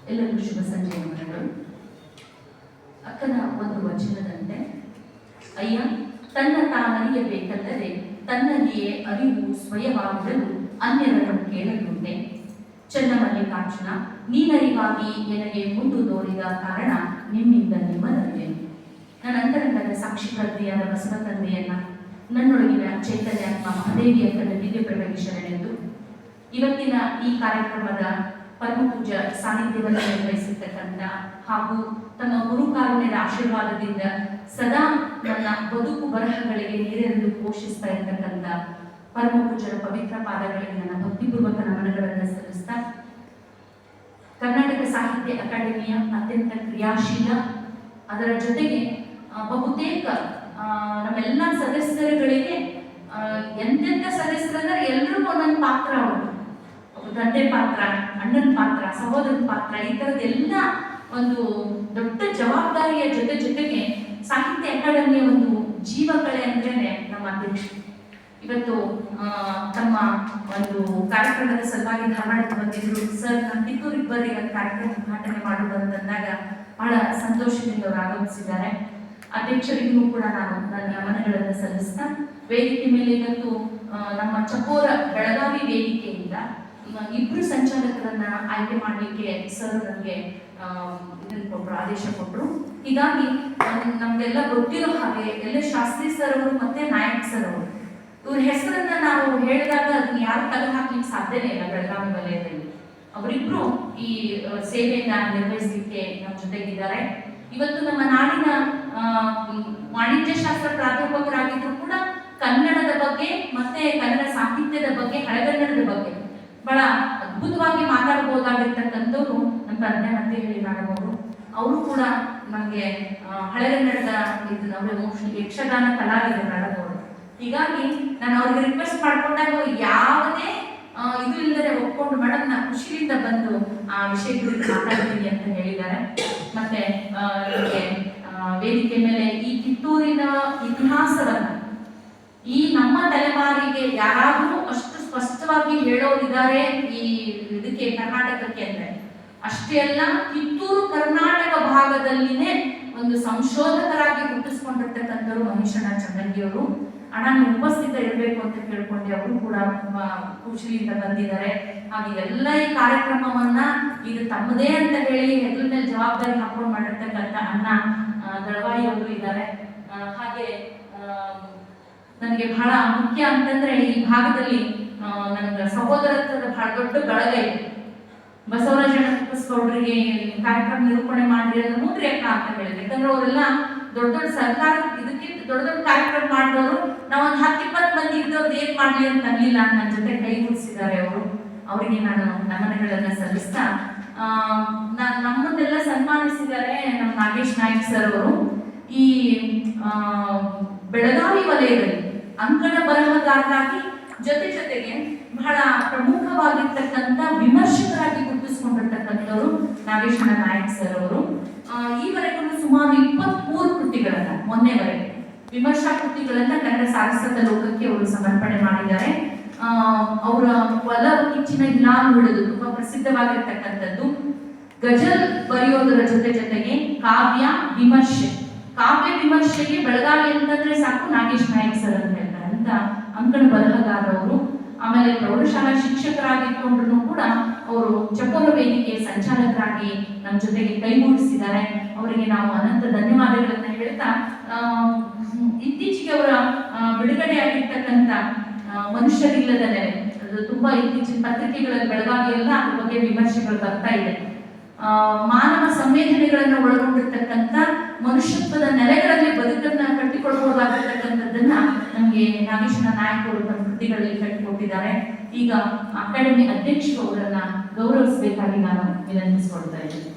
ಎಲ್ಲರಿಗೂ ಶುಭ ಸಂಜೆಯ ಮನಗಳು. ಅಕ್ಕನ ಒಂದು ವಚನದಂತೆ, ಅಯ್ಯ ತನ್ನ ತಾನರಿಯಬೇಕಲ್ಲದೆ ತನ್ನಲ್ಲಿಯೇ ಅರಿವು ಸ್ವಯವಾಗಿರಲು ಅನ್ಯರನ್ನು ಕೇಳಲುಂಟೆ. ಚನ್ನಮಲ್ಲಿಕಾರ್ಜುನ, ನೀನರಿವಾಗಿ ನನಗೆ ಮುಂದು ತೋರಿದ ಕಾರಣ ನಿಮ್ಮಿಂದ ನಿಮ್ಮನರಿವೆನು. ನನ್ನ ಅಂತರಂಗದ ಸಾಕ್ಷಿ ಪ್ರಜ್ಞೆಯಾದ ಬಸವ ತಂದೆಯನ್ನ, ನನ್ನೊಳಗಿನ ಚೈತನ್ಯಾತ್ಮ ಮಹಾದೇವಿಯ ದಿವ್ಯ ಪ್ರಭೆಗೆ ಶರಣೆಂದು ಇವತ್ತಿನ ಈ ಕಾರ್ಯಕ್ರಮದ ಪರಮ ಪೂಜ್ಯ ಸಾನ್ನಿಧ್ಯವನ್ನು ನಿರ್ವಹಿಸಿರ್ತಕ್ಕಂಥ ಹಾಗೂ ತಮ್ಮ ಗುರುಕಾರುಣ್ಯದ ಆಶೀರ್ವಾದದಿಂದ ಸದಾ ನನ್ನ ಬದುಕು ಬರಹಗಳಿಗೆ ನೀರೆರೆದು ಪೋಷಿಸ್ತಾ ಇರ್ತಕ್ಕಂಥ ಪರಮ ಪೂಜ್ಯರ ಪವಿತ್ರ ಪಾದಗಳಿಗೆ ನನ್ನ ಭಕ್ತಿಪೂರ್ವಕ ನಮನಗಳನ್ನು ಸಲ್ಲಿಸ್ತಾ, ಕರ್ನಾಟಕ ಸಾಹಿತ್ಯ ಅಕಾಡೆಮಿಯ ಅತ್ಯಂತ ಕ್ರಿಯಾಶೀಲ, ಅದರ ಜೊತೆಗೆ ಬಹುತೇಕ ನಮ್ಮೆಲ್ಲ ಸದಸ್ಯರುಗಳಿಗೆ ಎಂತೆಂಥ ಸದಸ್ಯರಂದ್ರೆ ಎಲ್ಲರೂ ಒಂದೊಂದು ಪಾತ್ರ, ಅವರು ತಂದೆ ಪಾತ್ರ, ಅಣ್ಣನ ಪಾತ್ರ, ಸಹೋದರನ ಪಾತ್ರ, ಈ ಥರದ್ದೆಲ್ಲ ಒಂದು ದೊಡ್ಡ ಜವಾಬ್ದಾರಿಯ ಜೊತೆಗೆ ಸಾಹಿತ್ಯ ಅಕಾಡೆಮಿಯ ಒಂದು ಜೀವಕಳೆ ಅಂದ್ರೇನೆ ನಮ್ಮ ಅಧ್ಯಕ್ಷರು. ಇವತ್ತು ತಮ್ಮ ಒಂದು ಕಾರ್ಯಕ್ರಮದ ಸಲುವಾಗಿ ಧಾರವಾಡಕ್ಕೆ ಬಂದಿದ್ರು. ಸರ್, ನಮ್ಮ ಕಿತ್ತೂರಿಗೆ ಬರ್ರಿ ಒಂದು ಕಾರ್ಯಕ್ರಮ ಉದ್ಘಾಟನೆ ಮಾಡೋದು ಅಂತಂದಾಗ ಬಹಳ ಸಂತೋಷದಿಂದ ಅವರು ಆಗಮಿಸಿದ್ದಾರೆ. ಅಧ್ಯಕ್ಷರಿಗೂ ಕೂಡ ನಾನು ನನ್ನ ನಮನಗಳನ್ನು ಸಲ್ಲಿಸ್ತಾ, ವೇದಿಕೆ ಮೇಲೆ ಇವತ್ತು ನಮ್ಮ ಚಕೋರ ಬೆಳಗಾವಿ ವೇದಿಕೆಯಿಂದ ಇಬ್ರು ಸಂಚಾಲಕರನ್ನ ಆಯ್ಕೆ ಮಾಡಲಿಕ್ಕೆ ಸರ್ ನನಗೆ ಇದನ್ನು ಕೊಟ್ಟರು, ಆದೇಶ ಕೊಟ್ಟರು. ಹೀಗಾಗಿ ನಮ್ಗೆಲ್ಲ ಗೊತ್ತಿರೋ ಹಾಗೆ ಎಲ್ಲ ಶಾಸ್ತ್ರಿ ಸರ್ ಅವರು ಮತ್ತೆ ನಾಯಕ್ ಸರ್ ಅವರು, ಇವ್ರ ಹೆಸರನ್ನ ನಾವು ಹೇಳಿದಾಗ ಅದನ್ನ ಯಾರು ಕಲೆ ಹಾಕ್ಲಿಕ್ಕೆ ಸಾಧ್ಯನೇ ಇಲ್ಲ. ಬೆಳಗಾವಿ ವಲಯದಲ್ಲಿ ಅವರಿಬ್ರು ಈ ಸೇವೆಯನ್ನ ನಿರ್ವಹಿಸಲಿಕ್ಕೆ ನಮ್ಮ ಜೊತೆಗಿದ್ದಾರೆ. ಇವತ್ತು ನಮ್ಮ ನಾಡಿನ ವಾಣಿಜ್ಯ ಶಾಸ್ತ್ರ ಪ್ರಾಧ್ಯಾಪಕರಾಗಿದ್ರು ಕೂಡ ಕನ್ನಡದ ಬಗ್ಗೆ ಮತ್ತೆ ಕನ್ನಡ ಸಾಹಿತ್ಯದ ಬಗ್ಗೆ, ಹಳೆಗನ್ನಡದ ಬಗ್ಗೆ ಬಹಳ ಅದ್ಭುತವಾಗಿ ಮಾತಾಡಬಹುದಾಗಿರ್ತಕ್ಕಂಥವ್ರು ನಮ್ಮ ಪ್ರಜ್ಞೆ ಮತ್ತೆ ಹೇಳಿ ಮಾಡಬಹುದು. ಅವರು ಕೂಡ ನಮಗೆ ಹಳೆಗನ್ನಡದ ಯಕ್ಷಗಾನ ಕಲಾವಿದರು ಮಾಡಬಹುದು. ಹೀಗಾಗಿ ನಾನು ಅವ್ರಿಗೆ ರಿಕ್ವೆಸ್ಟ್ ಮಾಡ್ಕೊಂಡಾಗ ಯಾವುದೇ ಇದು ಇಲ್ಲದೆ ಒಪ್ಕೊಂಡು ಮೇಡಮ್ ನಾನು ಖುಷಿಯಿಂದ ಬಂದು ಆ ವಿಷಯ ಕುರಿತು ಮಾತಾಡ್ತೀನಿ ಅಂತ ಹೇಳಿದ್ದಾರೆ. ಮತ್ತೆ ವೇದಿಕೆ ಮೇಲೆ ಈ ಕಿತ್ತೂರಿನ ಇತಿಹಾಸವನ್ನ ಈ ನಮ್ಮ ತಲೆಮಾರಿಗೆ ಯಾರಾದ್ರೂ ಅಷ್ಟು ಸ್ಪಷ್ಟವಾಗಿ ಹೇಳೋರಿದ್ದಾರೆ ಈ ಇದಕ್ಕೆ ಕರ್ನಾಟಕಕ್ಕೆ ಅಂದ್ರೆ ಅಷ್ಟೇ ಅಲ್ಲ, ಕಿತ್ತೂರು ಕರ್ನಾಟಕ ಭಾಗದಲ್ಲಿನೇ ಒಂದು ಸಂಶೋಧಕರಾಗಿ ಹುಟ್ಟಿಸ್ಕೊಂಡಿರ್ತಕ್ಕಂಥವ್ರು ಮಹೇಶಣ್ಣ ಚನ್ನಂಗಿಯವರು. ಅಣ್ಣ ಉಪಸ್ಥಿತ ಇರಬೇಕು ಅಂತ ಕೇಳ್ಕೊಂಡೆ, ಅವರು ಕೂಡ ಖುಷಿಯಿಂದ ಬಂದಿದ್ದಾರೆ. ಹಾಗೆ ಎಲ್ಲ ಈ ಕಾರ್ಯಕ್ರಮವನ್ನ ಇದು ತಮ್ಮದೇ ಅಂತ ಹೇಳಿ ಹೆಗಲ ಮೇಲೆ ಜವಾಬ್ದಾರಿ ಹಾಕೊಂಡು ಮಾಡಿರ್ತಕ್ಕಂಥ ಅಣ್ಣ ದಳವಾಯಿ ಅವರು ಇದ್ದಾರೆ. ಹಾಗೆ ನನಗೆ ಬಹಳ ಮುಖ್ಯ ಅಂತಂದ್ರೆ ಈ ಭಾಗದಲ್ಲಿ ನನ್ನ ಸಹೋದರತ್ವದ ಬಹಳ ದೊಡ್ಡ ಬಳಗ ಇದೆ. ಬಸವರಾಜ ಗೌಡ್ರಿಗೆ ಕಾರ್ಯಕ್ರಮ ನಿರೂಪಣೆ ಮಾಡ್ರಿ ಅಂದ್ರೆ ಮುಂದ್ರಿ ಅಕ್ಕ ಅಂತ ಹೇಳಿದ್ರು. ಯಾಕಂದ್ರೆ ಅವರೆಲ್ಲ ದೊಡ್ಡ ದೊಡ್ಡ ಸರ್ಕಾರ ಇದಕ್ಕಿಂತ ದೊಡ್ಡ ದೊಡ್ಡ ಕಾರ್ಯಕ್ರಮ ಮಾಡಿದವರು, ನಾವೊಂದು 10-20 ಮಂದಿ ಇದ್ದವ್ರು ಏನ್ ಮಾಡ್ಲಿ ಅಂತ ಅನ್ಲಿಲ್ಲ, ನನ್ನ ಜೊತೆ ಕೈ ಮುಗಿಸಿದ್ದಾರೆ ಅವರು. ಅವರಿಗೆ ನಾನು ನಮನಗಳನ್ನ ಸಲ್ಲಿಸ್ತಾ, ನಮ್ಮನ್ನೆಲ್ಲ ಸನ್ಮಾನಿಸಿದ್ದಾರೆ ನಮ್ಮ ನಾಗೇಶ್ ನಾಯ್ಕ್ ಸರ್ ಅವರು. ಈ ಬೆಳಗಾವಿ ವಲಯದಲ್ಲಿ ಅಂಕಣ ಬರಹಗಾರರಾಗಿ ಜೊತೆಗೆ ಬಹಳ ಪ್ರಮುಖವಾಗಿರ್ತಕ್ಕಂಥ ವಿಮರ್ಶಕರಾಗಿ ಗುರುತಿಸಿಕೊಂಡಿರ್ತಕ್ಕಂಥವರು ನಾಗೇಶಣ್ಣ ನಾಯಕ್ ಸರ್ ಅವರು. ಈವರೆಗೂ ಸುಮಾರು 23 ಕೃತಿಗಳನ್ನ, ಮೊನ್ನೆವರೆಗೆ ವಿಮರ್ಶಾ ಕೃತಿಗಳನ್ನ ಕನ್ನಡ ಸಾರಸ್ವತ ಲೋಕಕ್ಕೆ ಅವರು ಸಮರ್ಪಣೆ ಮಾಡಿದ್ದಾರೆ. ಅವರ ಒಲವು ಕಿಚ್ಚಿನ ಹಿಲಾಲು ಹಿಡಿದು ತುಂಬಾ ಪ್ರಸಿದ್ಧವಾಗಿರ್ತಕ್ಕಂಥದ್ದು. ಗಜಲ್ ಬರೆಯೋದರ ಜೊತೆಗೆ ಕಾವ್ಯ ವಿಮರ್ಶೆಗೆ ಬೆಳಗಾವಿ ಅಂತಂದ್ರೆ ಸಾಕು ನಾಗೇಶ್ ನಾಯಕ್ ಸರ್ ಅಂತ ಹೇಳ್ತಾರೆ ಅಂತ ಅಂಕಣ ಬರಹಗಾರವರು. ಆಮೇಲೆ ಪ್ರೌಢಶಾಲಾ ಶಿಕ್ಷಕರಾಗಿಟ್ಕೊಂಡ್ರು ಕೂಡ ಅವರು ಚಕೋರ ವೇದಿಕೆ ಸಂಚಾಲಕರಾಗಿ ನಮ್ಮ ಜೊತೆಗೆ ಕೈಗೂಡಿಸಿದ್ದಾರೆ. ಅವರಿಗೆ ನಾವು ಅನಂತ ಧನ್ಯವಾದಗಳನ್ನ ಹೇಳ್ತಾ, ಇತ್ತೀಚೆಗೆ ಅವರ ಬಿಡುಗಡೆ ಆಗಿರ್ತಕ್ಕಂಥ ಮನುಷ್ಯರಿಲ್ಲದ ನೆಲೆ, ಅದು ತುಂಬಾ ಇತ್ತೀಚಿನ ಪತ್ರಿಕೆಗಳಲ್ಲಿ ಬೆಳಗಾವಿಯೆಲ್ಲ ಅದ್ರ ಬಗ್ಗೆ ವಿಮರ್ಶೆಗಳು ಬರ್ತಾ ಇದೆ. ಮಾನವ ಸಂವೇದನೆಗಳನ್ನ ಒಳಗೊಂಡಿರ್ತಕ್ಕಂಥ ಮನುಷ್ಯತ್ವದ ನೆಲೆಗಳಲ್ಲಿ ಬದುಕನ್ನ ಕಟ್ಟಿಕೊಳ್ಬಹುದಾಗಿರ್ತಕ್ಕಂಥದ್ದನ್ನ ನಮ್ಗೆ ನಾಗೇಶಣ್ಣ ನಾಯಕ್ ಅವರು ತಮ್ಮ ಕೃತಿಗಳಲ್ಲಿ ಕಟ್ಟಿಕೊಟ್ಟಿದ್ದಾರೆ. ಈಗ ಅಕಾಡೆಮಿ ಅಧ್ಯಕ್ಷರು ಅವರನ್ನ ಗೌರವಿಸಬೇಕಾಗಿ ನಾನು ವಿನಂತಿಸಿಕೊಳ್ತಾ ಇದ್ದೀನಿ.